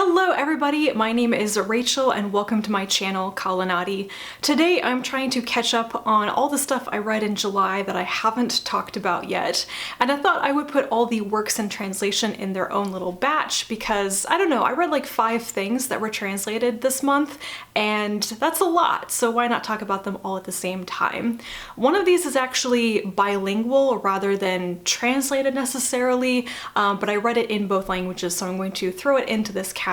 Hello everybody, my name is Rachel and welcome to my channel, Kalanati. Today I'm trying to catch up on all the stuff I read in July that I haven't talked about yet, and I thought I would put all the works in translation in their own little batch because, I don't know, I read like 5 things that were translated this month, and that's a lot, so why not talk about them all at the same time? One of these is actually bilingual rather than translated necessarily, but I read it in both languages, so I'm going to throw it into this category.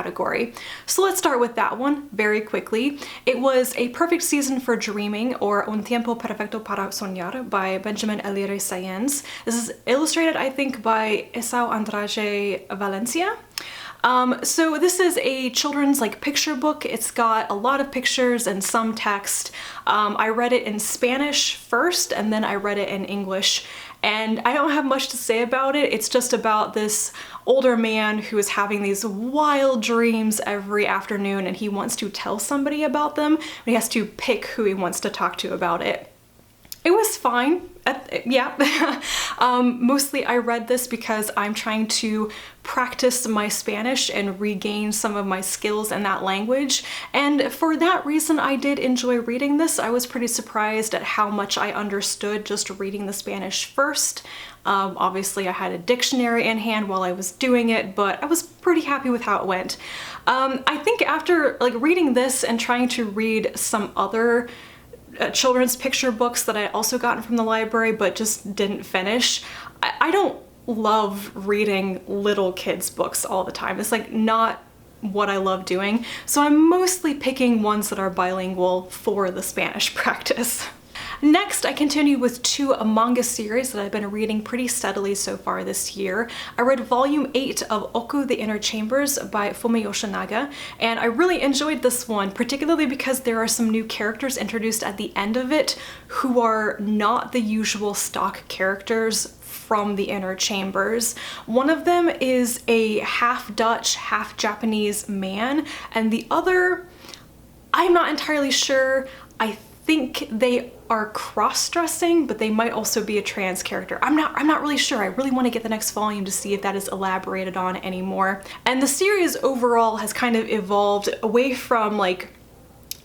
So let's start with that one very quickly. It was A Perfect Season for Dreaming, or Un Tiempo Perfecto para Sonjar by Benjamin Alire Saenz. This is illustrated, I think, by Esau Andrade Valencia. So this is a children's picture book. It's got a lot of pictures and some text. I read it in Spanish first and then I read it in English, and I don't have much to say about it. It's just about this older man who is having these wild dreams every afternoon and he wants to tell somebody about them, but he has to pick who he wants to talk to about it. It was fine. Yeah. Mostly I read this because I'm trying to practice my Spanish and regain some of my skills in that language, and for that reason I did enjoy reading this. I was pretty surprised at how much I understood just reading the Spanish first. Obviously I had a dictionary in hand while I was doing it, but I was pretty happy with how it went. I think after reading this and trying to read some other children's picture books that I also gotten from the library but just didn't finish, I don't love reading little kids books all the time. It's not what I love doing, so I'm mostly picking ones that are bilingual for the Spanish practice. Next, I continue with 2 manga series that I've been reading pretty steadily so far this year. I read volume 8 of Oku the Inner Chambers by Fumi Yoshinaga, and I really enjoyed this one, particularly because there are some new characters introduced at the end of it who are not the usual stock characters from the Inner Chambers. One of them is a half Dutch, half Japanese man, and the other, I'm not entirely sure. I think they are cross-dressing, but they might also be a trans character. I'm not really sure. I really want to get the next volume to see if that is elaborated on anymore. And the series overall has kind of evolved away from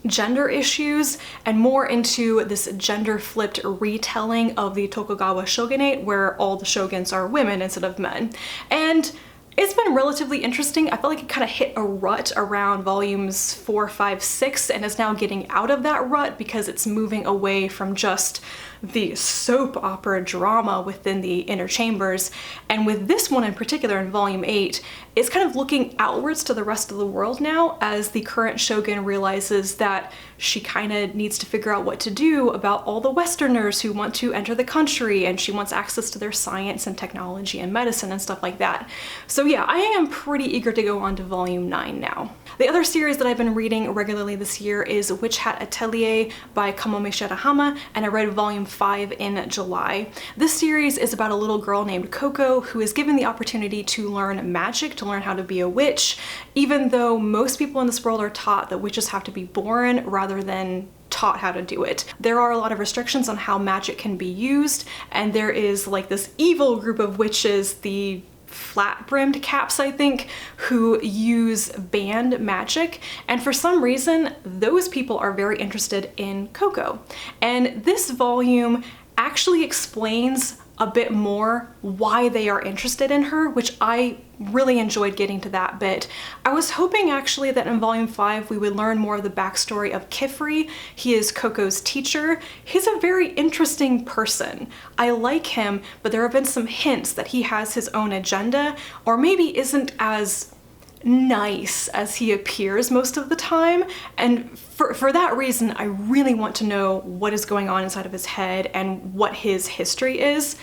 gender issues and more into this gender-flipped retelling of the Tokugawa shogunate, where all the shoguns are women instead of men. And it's been relatively interesting. I felt like it kind of hit a rut around volumes 4, 5, 6 and is now getting out of that rut because it's moving away from just the soap opera drama within the Inner Chambers. And with this one in particular, in volume 8, it's kind of looking outwards to the rest of the world now as the current shogun realizes that she kind of needs to figure out what to do about all the Westerners who want to enter the country, and she wants access to their science and technology and medicine and stuff like that. So yeah, I am pretty eager to go on to volume 9 now. The other series that I've been reading regularly this year is Hat Atelier by Kamome Shirahama, and I read volume 5 in July. This series is about a little girl named Coco who is given the opportunity to learn magic, to learn how to be a witch, even though most people in this world are taught that witches have to be born rather than taught how to do it. There are a lot of restrictions on how magic can be used, and there is this evil group of witches, the flat-brimmed caps, I think, who use band magic, and for some reason those people are very interested in Coco. And this volume actually explains a bit more why they are interested in her, which I really enjoyed getting to that bit. I was hoping actually that in volume 5 we would learn more of the backstory of Kifri. He is Coco's teacher. He's a very interesting person. I like him, but there have been some hints that he has his own agenda, or maybe isn't as nice as he appears most of the time, and for that reason I really want to know what is going on inside of his head and what his history is.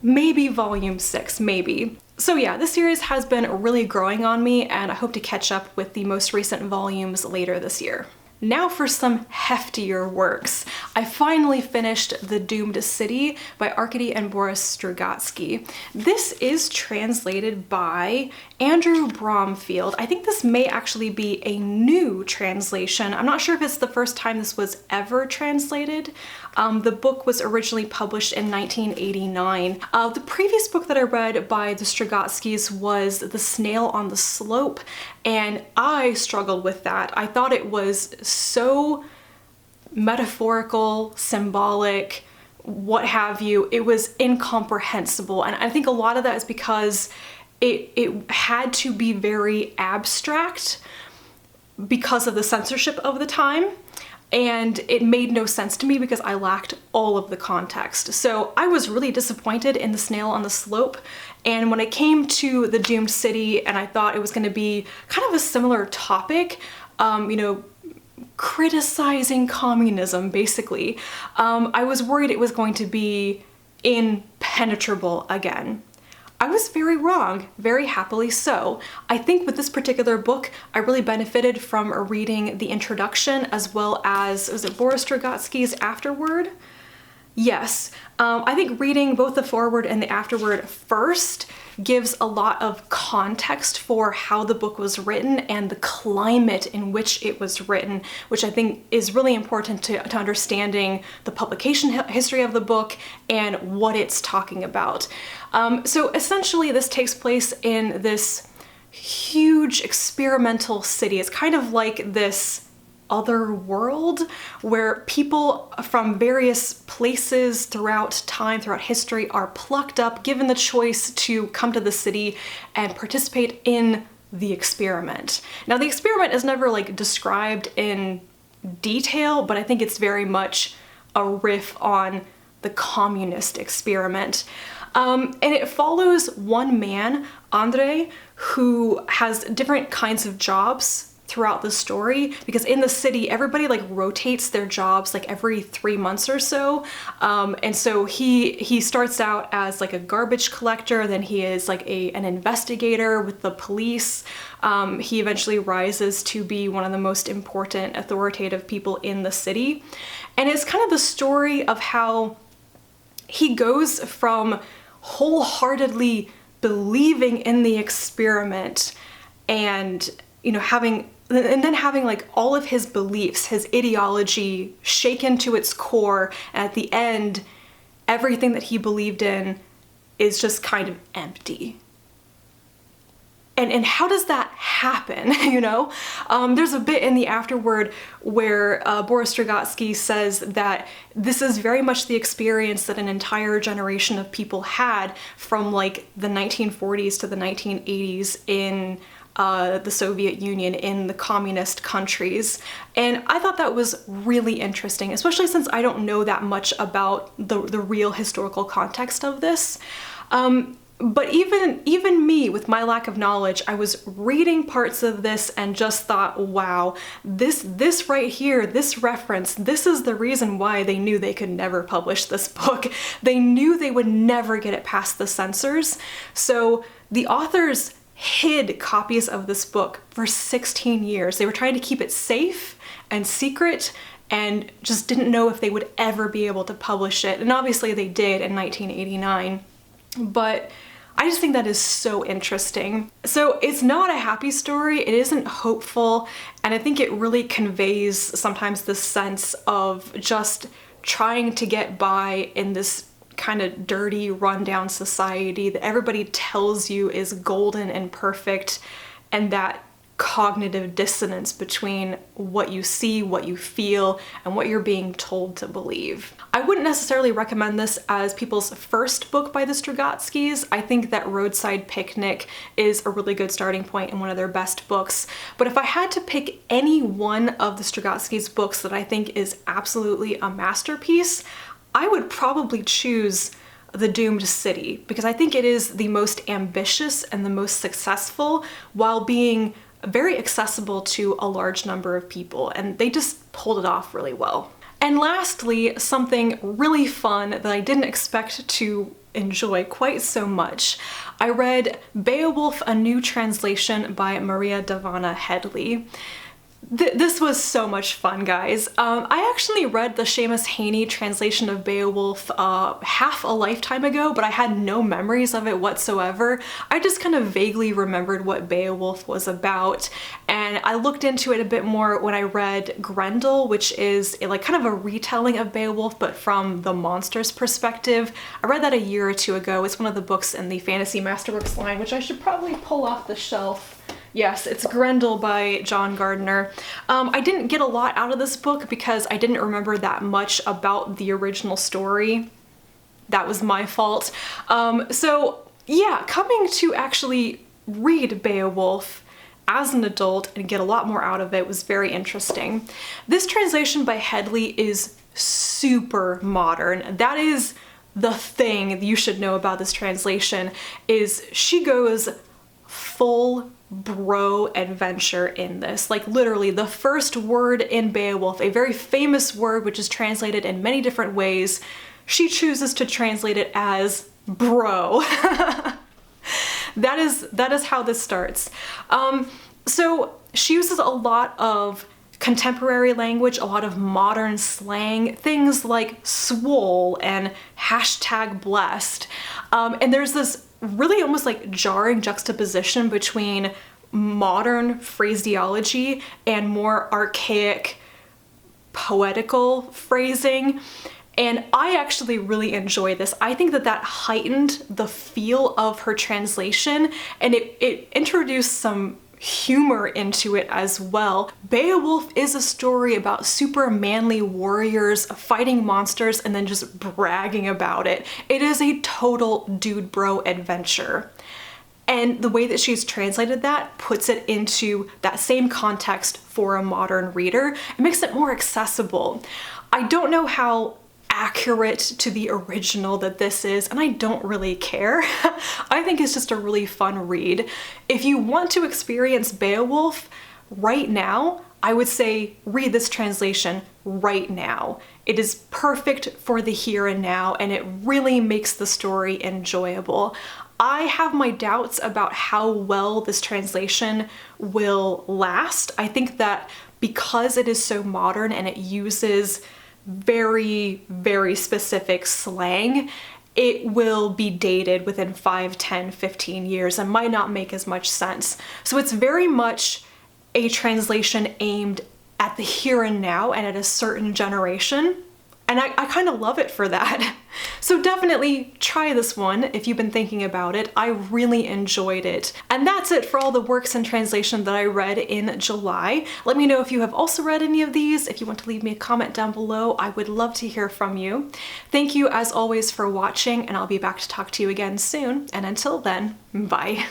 Maybe volume 6, maybe. So yeah, this series has been really growing on me, and I hope to catch up with the most recent volumes later this year. Now for some heftier works. I finally finished The Doomed City by Arkady and Boris Strugatsky. This is translated by Andrew Bromfield. I think this may actually be a new translation. I'm not sure if it's the first time this was ever translated. The book was originally published in 1989. The previous book that I read by the Strugatskys was The Snail on the Slope, and I struggled with that. I thought it was so metaphorical, symbolic, what have you. It was incomprehensible, and I think a lot of that is because it had to be very abstract because of the censorship of the time, and it made no sense to me because I lacked all of the context. So I was really disappointed in The Snail on the Slope, and when it came to The Doomed City and I thought it was going to be kind of a similar topic, you know, criticizing communism basically, I was worried it was going to be impenetrable again. I was very wrong, very happily so. I think with this particular book, I really benefited from reading the introduction as well as, was it Boris Strugatsky's afterword? Yes. I think reading both the foreword and the afterword first gives a lot of context for how the book was written and the climate in which it was written, which I think is really important to understanding the publication history of the book and what it's talking about. So essentially this takes place in this huge experimental city. It's kind of like this other world where people from various places throughout time, throughout history, are plucked up, given the choice to come to the city and participate in the experiment. Now, the experiment is never like described in detail, but I think it's very much a riff on the communist experiment. And it follows one man, Andre, who has different kinds of jobs throughout the story, because in the city everybody like rotates their jobs like every 3 months or so, and so he starts out as like a garbage collector, then he is like an investigator with the police. He eventually rises to be one of the most important authoritative people in the city, and it's kind of the story of how he goes from wholeheartedly believing in the experiment and, you know, having like all of his beliefs, his ideology shaken to its core, and at the end, everything that he believed in is just kind of empty. And how does that happen, you know? There's a bit in the afterword where Boris Strugatsky says that this is very much the experience that an entire generation of people had from like the 1940s to the 1980s in the Soviet Union, in the communist countries. And I thought that was really interesting, especially since I don't know that much about the real historical context of this. But even me, with my lack of knowledge, I was reading parts of this and just thought, wow, this right here, this reference, this is the reason why they knew they could never publish this book. They knew they would never get it past the censors. So the authors hid copies of this book for 16 years. They were trying to keep it safe and secret and just didn't know if they would ever be able to publish it. And obviously they did in 1989. But I just think that is so interesting. So it's not a happy story, it isn't hopeful, and I think it really conveys sometimes this sense of just trying to get by in this kind of dirty, rundown society that everybody tells you is golden and perfect, and that cognitive dissonance between what you see, what you feel, and what you're being told to believe. I wouldn't necessarily recommend this as people's first book by the Strugatskys. I think that Roadside Picnic is a really good starting point and one of their best books. But if I had to pick any one of the Strugatskys' books that I think is absolutely a masterpiece, I would probably choose The Doomed City, because I think it is the most ambitious and the most successful while being very accessible to a large number of people, and they just pulled it off really well. And lastly, something really fun that I didn't expect to enjoy quite so much. I read Beowulf, a new translation by Maria Dahvana Headley. This was so much fun, guys. I actually read the Seamus Heaney translation of Beowulf half a lifetime ago, but I had no memories of it whatsoever. I just kind of vaguely remembered what Beowulf was about, and I looked into it a bit more when I read Grendel, which is like kind of a retelling of Beowulf, but from the monster's perspective. I read that a year or two ago. It's one of the books in the Fantasy Masterworks line, which I should probably pull off the shelf. Yes, it's Grendel by John Gardner. I didn't get a lot out of this book because I didn't remember that much about the original story. That was my fault. So yeah, coming to actually read Beowulf as an adult and get a lot more out of it was very interesting. This translation by Headley is super modern. That is the thing that you should know about this translation, is she goes full bro adventure in this. Like literally the first word in Beowulf, a very famous word which is translated in many different ways, she chooses to translate it as bro. That is how this starts. So she uses a lot of contemporary language, a lot of modern slang, things like swole and #blessed. And there's this really almost like jarring juxtaposition between modern phraseology and more archaic poetical phrasing. And I actually really enjoy this. I think that that heightened the feel of her translation, and it introduced some humor into it as well. Beowulf is a story about super manly warriors fighting monsters and then just bragging about it. It is a total dude bro adventure. And the way that she's translated that puts it into that same context for a modern reader. It makes it more accessible. I don't know how accurate to the original that this is, and I don't really care. I think it's just a really fun read. If you want to experience Beowulf right now, I would say read this translation right now. It is perfect for the here and now, and it really makes the story enjoyable. I have my doubts about how well this translation will last. I think that because it is so modern and it uses very, very specific slang, it will be dated within 5, 10, 15 years and might not make as much sense. So it's very much a translation aimed at the here and now and at a certain generation. And I kind of love it for that. So definitely try this one if you've been thinking about it. I really enjoyed it. And that's it for all the works in translation that I read in July. Let me know if you have also read any of these. If you want to leave me a comment down below, I would love to hear from you. Thank you as always for watching, and I'll be back to talk to you again soon. And until then, bye.